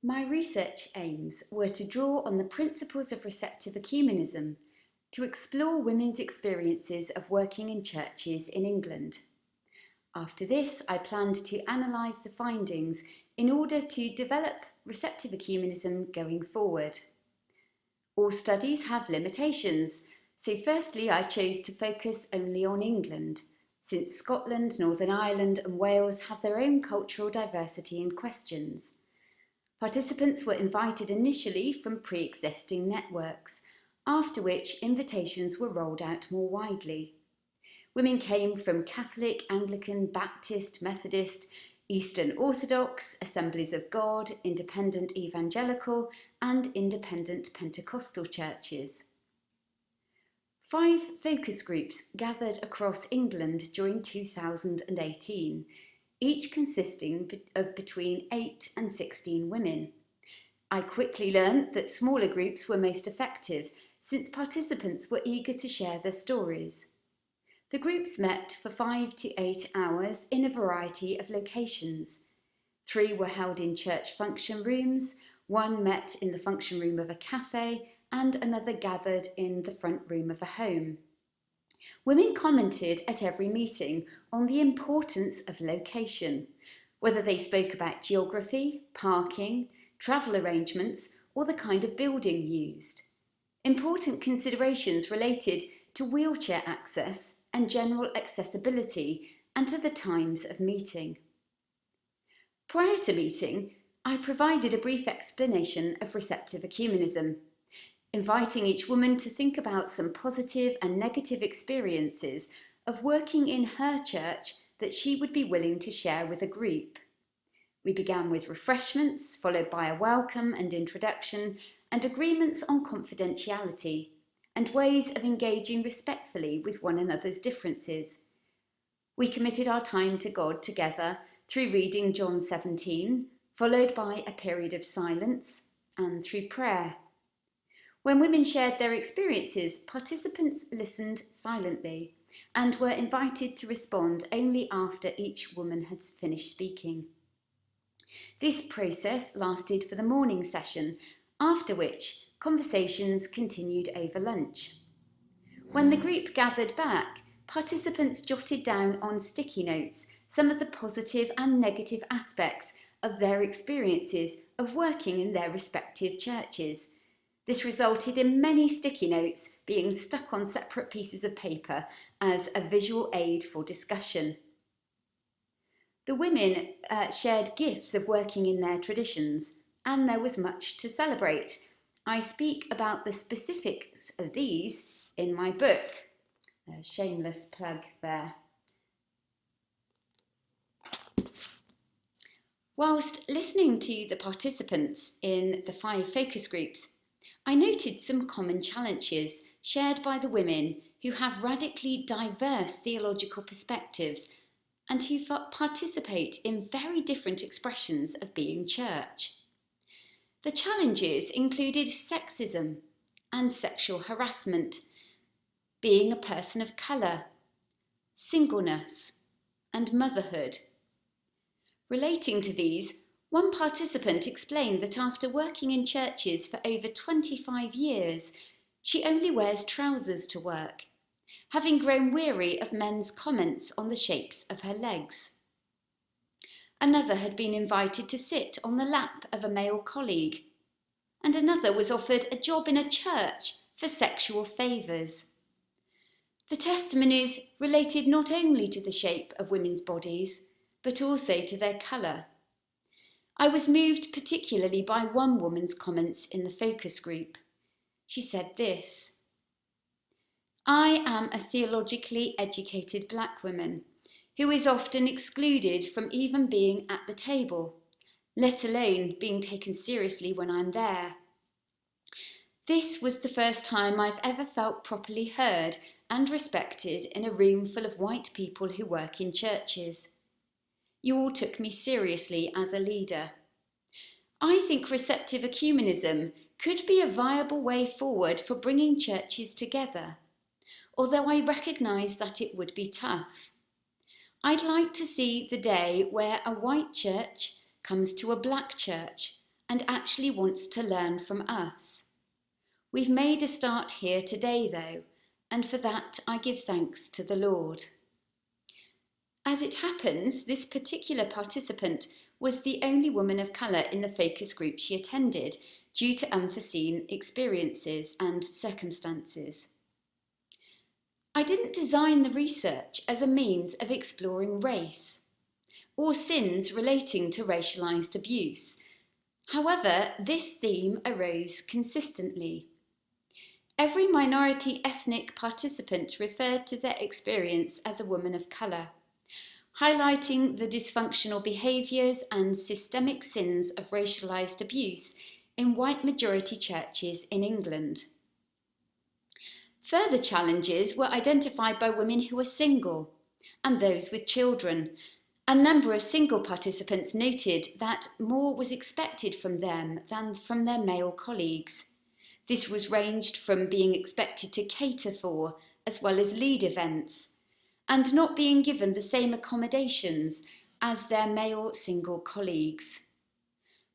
My research aims were to draw on the principles of receptive ecumenism to explore women's experiences of working in churches in England. After this, I planned to analyse the findings in order to develop receptive ecumenism going forward. All studies have limitations, so firstly I chose to focus only on England, since Scotland, Northern Ireland and Wales have their own cultural diversity and questions. Participants were invited initially from pre-existing networks, after which invitations were rolled out more widely. Women came from Catholic, Anglican, Baptist, Methodist, Eastern Orthodox, Assemblies of God, Independent Evangelical and Independent Pentecostal churches. 5 focus groups gathered across England during 2018, each consisting of between 8 and 16 women. I quickly learned that smaller groups were most effective since participants were eager to share their stories. The groups met for 5 to 8 hours in a variety of locations. 3 were held in church function rooms, 1 met in the function room of a cafe, and another gathered in the front room of a home. Women commented at every meeting on the importance of location, whether they spoke about geography, parking, travel arrangements, or the kind of building used. Important considerations related to wheelchair access and general accessibility and to the times of meeting. Prior to meeting, I provided a brief explanation of receptive ecumenism, inviting each woman to think about some positive and negative experiences of working in her church that she would be willing to share with a group. We began with refreshments, followed by a welcome and introduction, and agreements on confidentiality, and ways of engaging respectfully with one another's differences. We committed our time to God together through reading John 17, followed by a period of silence, and through prayer. When women shared their experiences, participants listened silently and were invited to respond only after each woman had finished speaking. This process lasted for the morning session, after which conversations continued over lunch. When the group gathered back, participants jotted down on sticky notes some of the positive and negative aspects of their experiences of working in their respective churches. This resulted in many sticky notes being stuck on separate pieces of paper as a visual aid for discussion. The women shared gifts of working in their traditions, and there was much to celebrate. I speak about the specifics of these in my book. A shameless plug there. Whilst listening to the participants in the 5 focus groups, I noted some common challenges shared by the women who have radically diverse theological perspectives and who participate in very different expressions of being church. The challenges included sexism and sexual harassment, being a person of colour, singleness, and motherhood. Relating to these, one participant explained that after working in churches for over 25 years, she only wears trousers to work, having grown weary of men's comments on the shapes of her legs. Another had been invited to sit on the lap of a male colleague, and another was offered a job in a church for sexual favours. The testimonies related not only to the shape of women's bodies, but also to their colour. I was moved particularly by one woman's comments in the focus group. She said this: "I am a theologically educated black woman who is often excluded from even being at the table, let alone being taken seriously when I'm there. This was the first time I've ever felt properly heard and respected in a room full of white people who work in churches. You all took me seriously as a leader. I think receptive ecumenism could be a viable way forward for bringing churches together, although I recognise that it would be tough. I'd like to see the day where a white church comes to a black church and actually wants to learn from us. We've made a start here today though, and for that I give thanks to the Lord. As it happens, this particular participant was the only woman of colour in the focus group she attended due to unforeseen experiences and circumstances. I didn't design the research as a means of exploring race or sins relating to racialised abuse. However, this theme arose consistently. Every minority ethnic participant referred to their experience as a woman of colour, highlighting the dysfunctional behaviours and systemic sins of racialised abuse in white majority churches in England. Further challenges were identified by women who were single and those with children. A number of single participants noted that more was expected from them than from their male colleagues. This was ranged from being expected to cater for as well as lead events, and not being given the same accommodations as their male single colleagues.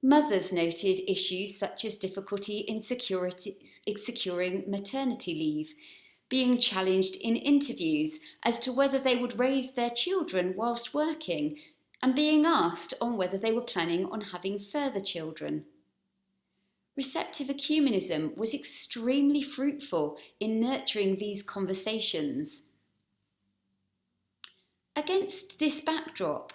Mothers noted issues such as difficulty in securing maternity leave, being challenged in interviews as to whether they would raise their children whilst working, and being asked on whether they were planning on having further children. Receptive Ecumenism was extremely fruitful in nurturing these conversations. Against this backdrop,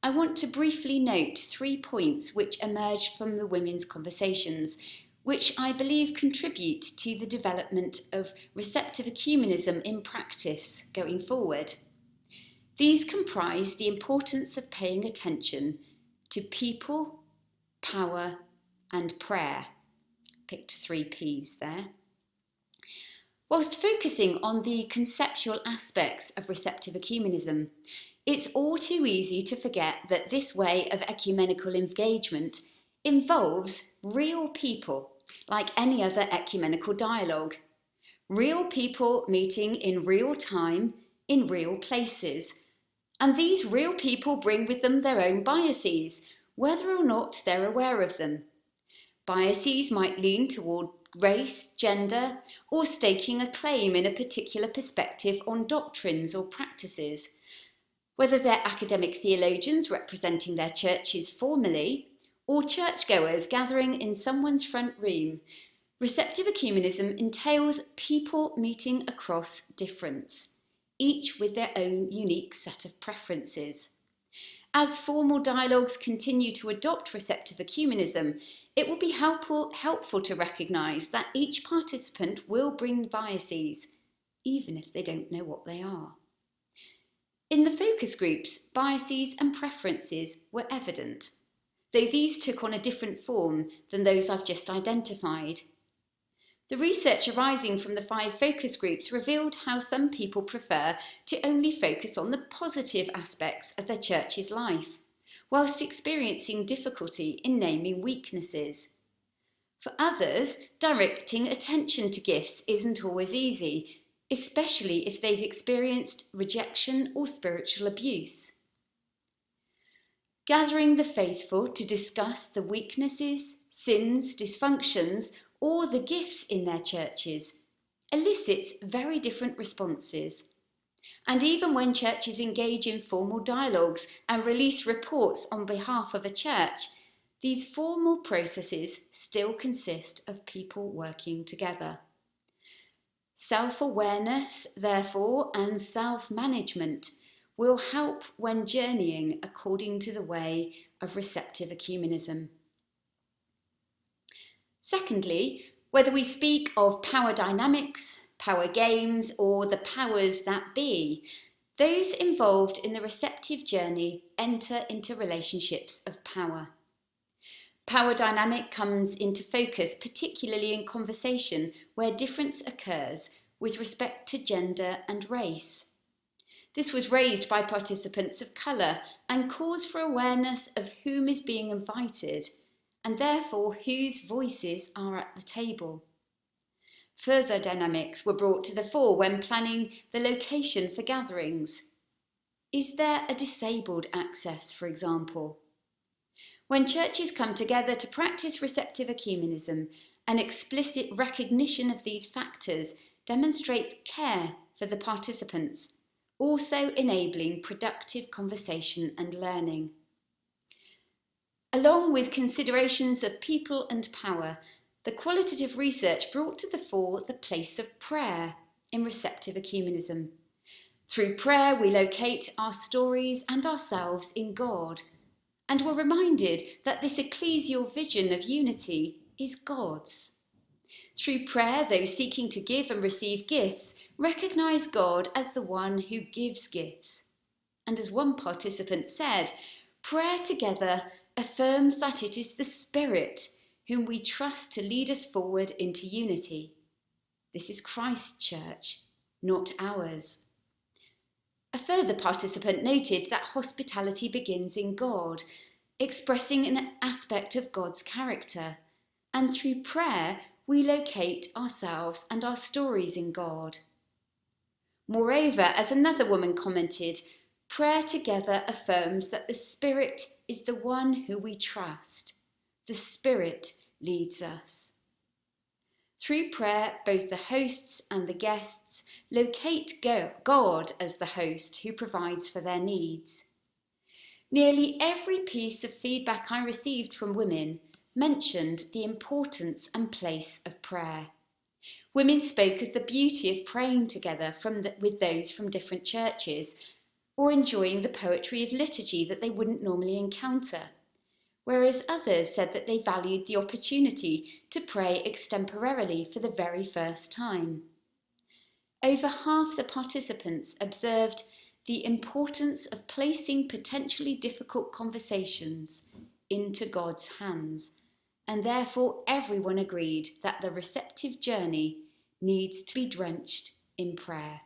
I want to briefly note 3 points which emerged from the women's conversations, which I believe contribute to the development of receptive ecumenism in practice going forward. These comprise the importance of paying attention to people, power, and prayer. Picked 3 P's there. Whilst focusing on the conceptual aspects of receptive ecumenism, it's all too easy to forget that this way of ecumenical engagement involves real people, like any other ecumenical dialogue. Real people meeting in real time, in real places. And these real people bring with them their own biases, whether or not they're aware of them. Biases might lean toward race, gender, or staking a claim in a particular perspective on doctrines or practices. Whether they're academic theologians representing their churches formally, or churchgoers gathering in someone's front room, receptive ecumenism entails people meeting across difference, each with their own unique set of preferences. As formal dialogues continue to adopt receptive ecumenism, it will be helpful to recognise that each participant will bring biases, even if they don't know what they are. In the focus groups, biases and preferences were evident, though these took on a different form than those I've just identified. The research arising from the 5 focus groups revealed how some people prefer to only focus on the positive aspects of their church's life, whilst experiencing difficulty in naming weaknesses. For others, directing attention to gifts isn't always easy, especially if they've experienced rejection or spiritual abuse. Gathering the faithful to discuss the weaknesses, sins, dysfunctions, or the gifts in their churches elicits very different responses. And even when churches engage in formal dialogues and release reports on behalf of a church, these formal processes still consist of people working together. Self-awareness, therefore, and self-management will help when journeying according to the way of receptive ecumenism. Secondly, whether we speak of power dynamics, power games, or the powers that be, those involved in the receptive journey enter into relationships of power. Power dynamic comes into focus particularly in conversation where difference occurs with respect to gender and race. This was raised by participants of colour and calls for awareness of whom is being invited and therefore whose voices are at the table. Further dynamics were brought to the fore when planning the location for gatherings. Is there a disabled access, for example? When churches come together to practice receptive ecumenism, an explicit recognition of these factors demonstrates care for the participants, also enabling productive conversation and learning. Along with considerations of people and power, the qualitative research brought to the fore the place of prayer in receptive ecumenism. Through prayer, we locate our stories and ourselves in God, and we're reminded that this ecclesial vision of unity is God's. Through prayer, those seeking to give and receive gifts recognise God as the one who gives gifts. And as one participant said, prayer together affirms that it is the Spirit whom we trust to lead us forward into unity. This is Christ's church, not ours. A further participant noted that hospitality begins in God, expressing an aspect of God's character, and through prayer we locate ourselves and our stories in God. Moreover, as another woman commented, prayer together affirms that the Spirit is the one who we trust. The Spirit leads us. Through prayer, both the hosts and the guests locate God as the host who provides for their needs. Nearly every piece of feedback I received from women mentioned the importance and place of prayer. Women spoke of the beauty of praying together with those from different churches, or enjoying the poetry of liturgy that they wouldn't normally encounter, whereas others said that they valued the opportunity to pray extemporarily for the very first time. Over half the participants observed the importance of placing potentially difficult conversations into God's hands, and therefore everyone agreed that the receptive journey needs to be drenched in prayer.